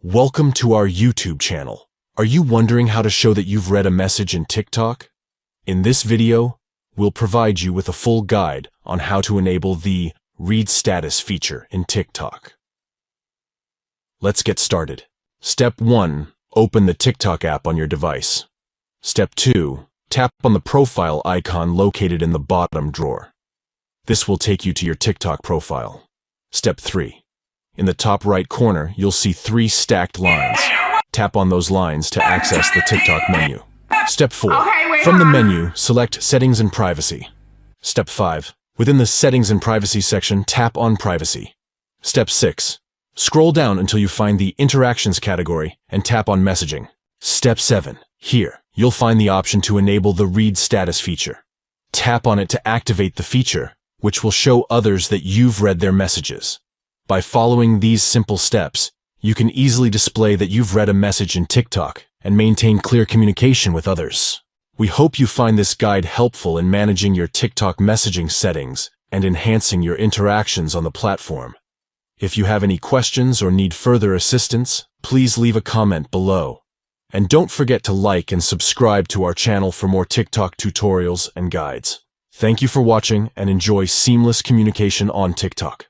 Welcome to our YouTube channel. Are you wondering how to show that you've read a message in TikTok? In this video, we'll provide you with a full guide on how to enable the Read Status feature in TikTok. Let's get started. Step 1. Open the TikTok app on your device. Step 2. Tap on the profile icon located in the bottom drawer. This will take you to your TikTok profile. Step 3. In the top right corner, you'll see 3 stacked lines. Tap on those lines to access the TikTok menu. Step 4. From the menu, select Settings and Privacy. Step 5. Within the Settings and Privacy section, tap on Privacy. Step 6. Scroll down until you find the Interactions category and tap on Messaging. Step 7. Here, you'll find the option to enable the Read Status feature. Tap on it to activate the feature, which will show others that you've read their messages. By following these simple steps, you can easily display that you've read a message in TikTok and maintain clear communication with others. We hope you find this guide helpful in managing your TikTok messaging settings and enhancing your interactions on the platform. If you have any questions or need further assistance, please leave a comment below. And don't forget to like and subscribe to our channel for more TikTok tutorials and guides. Thank you for watching and enjoy seamless communication on TikTok.